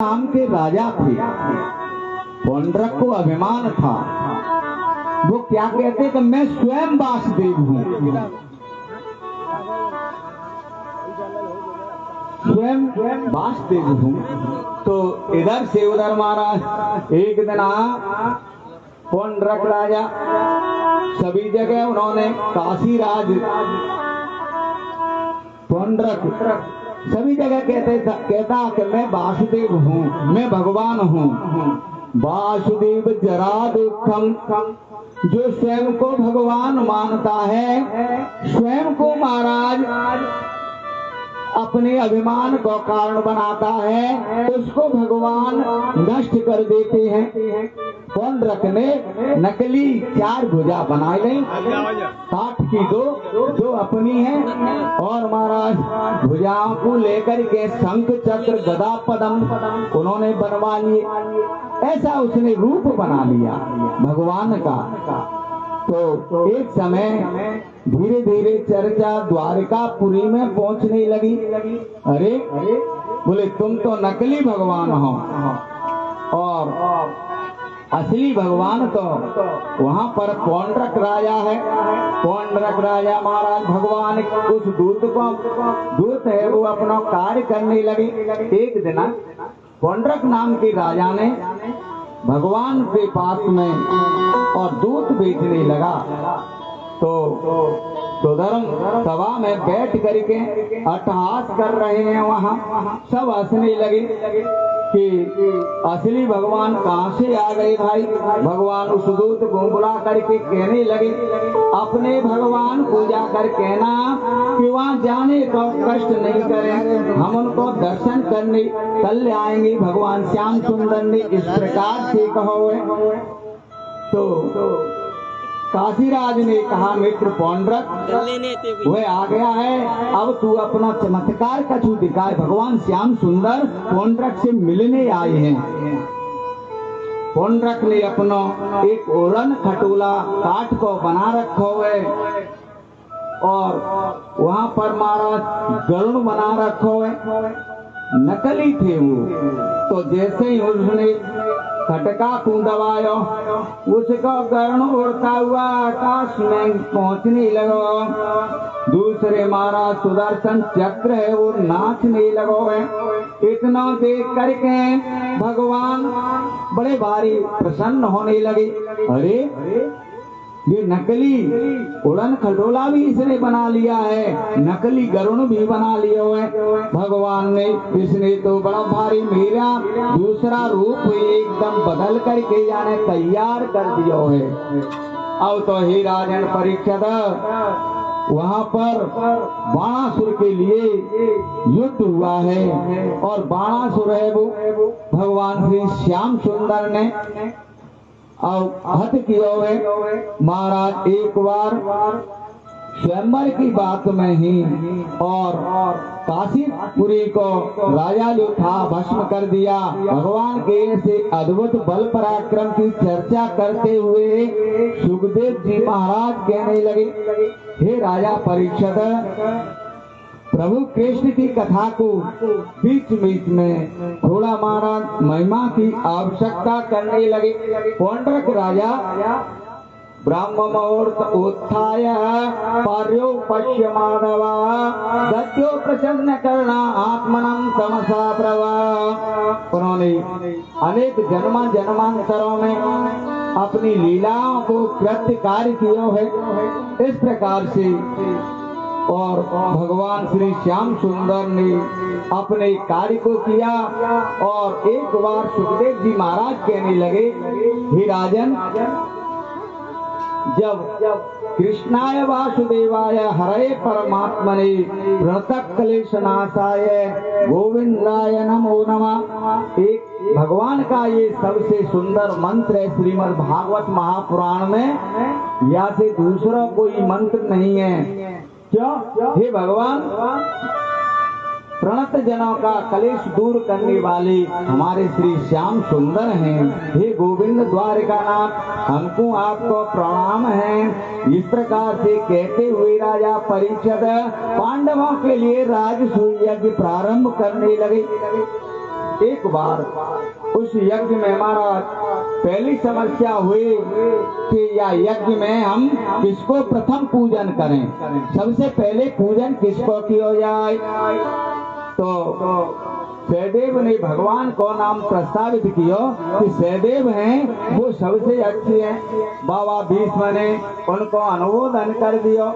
नाम के राजा थे। पौंड्रक को अभिमान था। वो क्या कहते कि मैं स्वयं वासुदेव हूँ, स्वयं वासुदेव हूँ। तो इधर से उधर महाराज एक दिन पौंड्रक राजा सभी जगह उन्होंने काशी राज पौंड्रक सभी जगह कहता कि मैं वासुदेव हूँ, मैं भगवान हूँ। वासुदेव जरा दुखम, जो स्वयं को भगवान मानता है, स्वयं को महाराज अपने अभिमान को कारण बनाता है, उसको भगवान नष्ट कर देते हैं। पौंड्रक ने नकली 4 भुजा बनाई ली, काठ की 2 जो अपनी है, और महाराज भुजाओं को लेकर के शंख चक्र गदा पद्म उन्होंने बनवा लिए। ऐसा उसने रूप बना लिया भगवान का। तो एक समय धीरे धीरे चर्चा द्वारिकापुरी में पहुंचने लगी। अरे बोले तुम तो नकली भगवान हो और असली भगवान तो वहाँ पर पौंड्रक राजा है। पौंड्रक राजा महाराज भगवान उस दूत है, वो अपना कार्य करने लगे। एक दिन पौंड्रक नाम के राजा ने भगवान के पास में और दूध बेचने लगा। तो धर्म सभा में बैठ करके अट्टहास कर रहे हैं, वहाँ सब हंसने लगे कि असली भगवान कहाँ से आ गए भाई। भगवान उस दूत को बुला करके कहने लगे, अपने भगवान पूजा कर कहना कि वहाँ जाने का कष्ट नहीं करें, हम उनको दर्शन करने कल आएंगे। भगवान श्याम सुंदर ने इस प्रकार से कहो है। तो काशीराज ने कहा, मित्र पौंड्रक वह आ गया है, अब तू अपना चमत्कार कछु दिखाए। भगवान श्याम सुंदर पौंड्रक से मिलने आए हैं। पौंड्रक ने अपना एक ओरन खटोला काठ को बना रखा है और वहां पर महाराज गरुण बना रखा है। नकली थे वो। तो जैसे ही उसने खटका को दबाया, उसका गरुण उड़ता हुआ आकाश में पहुंचने लगा। दूसरे महाराज सुदर्शन चक्र है, वो नाचने लगो है। इतना देख करके भगवान बड़े भारी प्रसन्न होने लगे। अरे ये नकली उड़न खटोला भी इसने बना लिया है, नकली गरुण भी बना लिया है भगवान ने। इसने तो बड़ा भारी मेरा दूसरा रूप एकदम बदल करके जाने तैयार कर दिया है। अब तो हे राजन परीक्षित, वहाँ पर बाणासुर के लिए युद्ध हुआ है और बाणासुर है वो भगवान श्री श्याम सुंदर ने और हत किया है। महाराज एक बार स्वयंवर की बात में ही और काशीपुरी को राजा जो था भस्म कर दिया। भगवान के ऐसे अद्भुत बल पराक्रम की चर्चा करते हुए सुखदेव जी महाराज कहने लगे, हे राजा परीक्षित, प्रभु कृष्ण की कथा को बीच बीच में थोड़ा महाराज महिमा की आवश्यकता करने लगे। पौंड्रक राजा ब्रह्म मुहूर्त उत्थाय पार्यो पश्य माधवा दत्यो प्रसन्न करना आत्मनम तमसा प्रभा। उन्होंने अनेक जन्मांतरों में अपनी लीलाओं को कृत्य कार्य किया है। इस प्रकार से और भगवान श्री श्याम सुंदर ने अपने कार्य को किया। और एक बार सुखदेव जी महाराज कहने लगे, हे राजन, जब कृष्णाय वासुदेवाय हरे परमात्मने प्रणतः क्लेशनाशाय गोविंदाय नमो नमः, एक भगवान का ये सबसे सुंदर मंत्र है श्रीमद् भागवत महापुराण में। या से दूसरा कोई मंत्र नहीं है। क्यों? हे भगवान, प्रणत जनों का कलेश दूर करने वाले हमारे श्री श्याम सुंदर हैं। हे गोविंद द्वारिकानाथ, हमको आपको प्रणाम है। इस प्रकार से कहते हुए राजा परीक्षित पांडवों के लिए राजसूय यज्ञ प्रारंभ करने लगे। एक बार उस यज्ञ में महाराज पहली समस्या हुई कि या यज्ञ में हम किसको प्रथम पूजन करें, सबसे पहले पूजन किसको किया जाए। तो सहदेव ने भगवान को नाम प्रस्तावित किया कि सहदेव हैं वो सबसे अच्छे हैं। बाबा भीष्म ने उनको अनुमोदन कर दिया।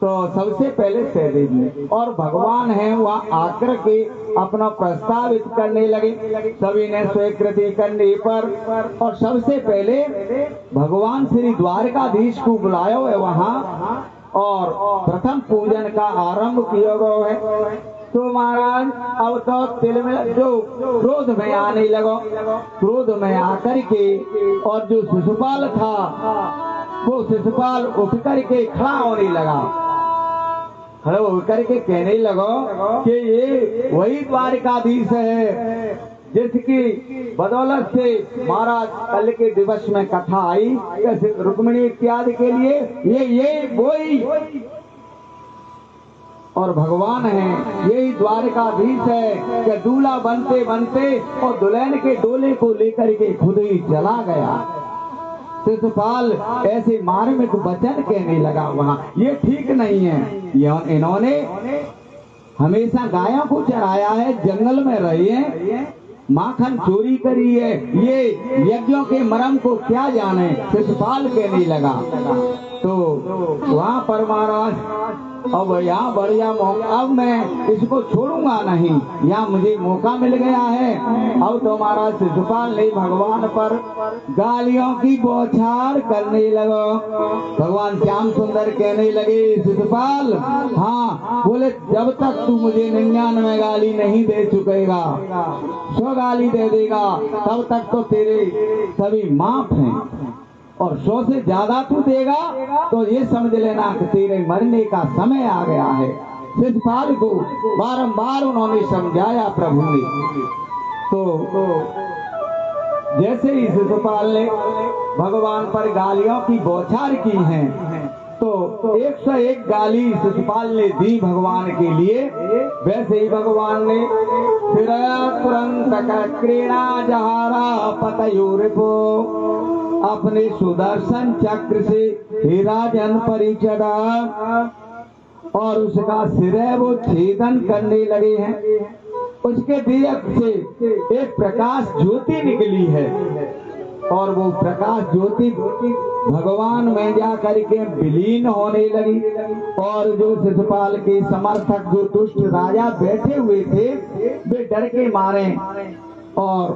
तो सबसे पहले सहदेव ने और भगवान हैं वहाँ आकर के अपना प्रस्तावित करने लगे। सभी ने स्वीकृति करने पर और सबसे पहले भगवान श्री द्वारकाधीश को बुलाया है वहाँ और प्रथम पूजन का आरंभ किया गया है। तो महाराज अब तो तिल में जो क्रोध में आने लगा, क्रोध में आकर के और जो शिशुपाल था वो शिशुपाल उठ करके खड़ा होने लगा, खड़ा होकर के कहने लगा कि ये वही द्वारकाधीश है जिसकी बदौलत से महाराज कल के दिवस में कथा आई रुक्मिणी इत्यादि के लिए, ये वही और भगवान है, यही द्वारकाधीश है कि दूल्हा बनते बनते और दुल्हन के डोले को लेकर के खुद ही चला गया। शिशुपाल ऐसे मार्मिक वचन कहने लगा वहाँ, ये ठीक नहीं है। इन्होंने हमेशा गायों को चराया है, जंगल में रहे हैं, माखन चोरी करी है, ये यज्ञों के मर्म को क्या जाने, शिशुपाल कहने लगा। तो वहाँ पर महाराज अब यहाँ बढ़िया मौका, अब मैं इसको छोड़ूंगा नहीं, यहाँ मुझे मौका मिल गया है। अब तो महाराज शिशुपाल ने भगवान पर गालियों की बौछार करने लगा। भगवान श्याम सुंदर कहने लगे शिशुपाल, हाँ बोले जब तक तू मुझे 99 गाली नहीं दे चुकेगा, 100 गाली दे देगा तब तक तो तेरे सभी माफ हैं, और 100 से ज्यादा तू देगा तो ये समझ लेना कि तेरे मरने का समय आ गया है। शिशुपाल को बारंबार उन्होंने समझाया प्रभु ने। तो जैसे ही शिशुपाल ने भगवान पर गालियों की बौछार की हैं, तो 101 गाली शिशुपाल ने दी भगवान के लिए। वैसे ही भगवान ने फिर तुरंत क्रीड़ा जहारा पतयोरिपो अपने सुदर्शन चक्र से हे राजन परिचदा और उसका सिर वो छेदन करने लगे हैं। उसके देह से एक प्रकाश ज्योति निकली है और वो प्रकाश ज्योति भगवान में जा करके विलीन होने लगी। और जो शिशुपाल के समर्थक जो दुष्ट राजा बैठे हुए थे वे डर के मारे और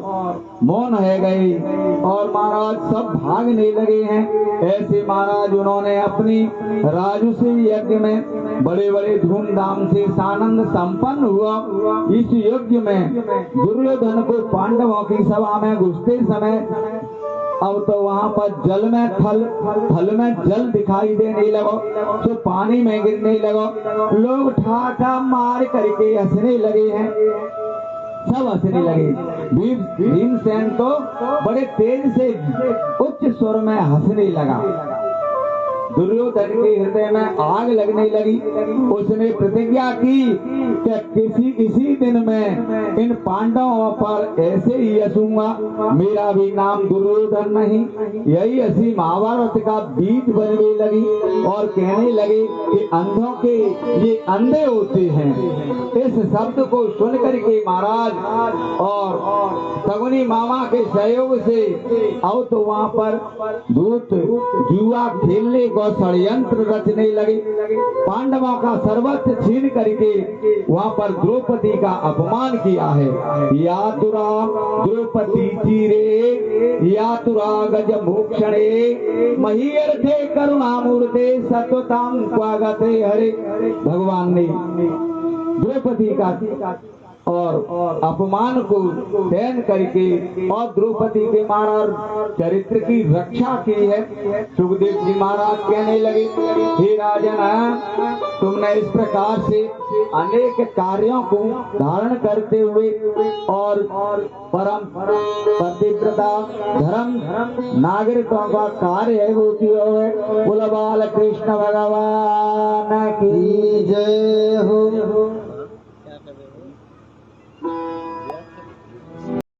मौन है गए और महाराज सब भागने लगे हैं। ऐसे महाराज उन्होंने अपनी राजसूय यज्ञ में बड़े बड़े धूमधाम से सानंद संपन्न हुआ। इस यज्ञ में दुर्योधन को पांडवों की सभा में घुसते समय अब तो वहाँ पर जल में थल में जल दिखाई देने लगा, जो पानी में गिरने लगा। लोग ठाठा मार करके हंसने लगे हैं, सब हंसने लगे। भीमसेन तो बड़े तेज से उच्च स्वर में हंसने लगा। दुर्योधन के हृदय में आग लगने लगी। उसने प्रतिज्ञा की कि इसी दिन में इन पांडवों पर ऐसे ही हंसूंगा, मेरा भी नाम दुर्योधन नहीं। यही हंसी महाभारत का बीज बनने लगी और कहने लगे कि अंधों के ये अंधे होते हैं। इस शब्द को सुन करके महाराज और सगुनी मामा के सहयोग से अब तो वहाँ पर दूत जुआ खेलने को षड्यंत्र रचने लगे। पांडवों का सर्वस्व छीन करके वहाँ पर द्रौपदी का अपमान किया है। यातुरा द्रौपदी चीरे यातुरा गज मोक्षणे महीयर्थे करुणामूर्ते सत्वतां स्वागते हरे। भगवान ने द्रौपदी का और अपमान को सहन करके और द्रौपदी के महाराज चरित्र की रक्षा की है। सुखदेव जी महाराज कहने लगे, हे राजन, तुमने इस प्रकार से अनेक कार्यों को धारण करते हुए और परम पतिव्रता धर्म नागरिकों का कार्य है वो किया है। बोला बाल कृष्ण भगवान की जय हो।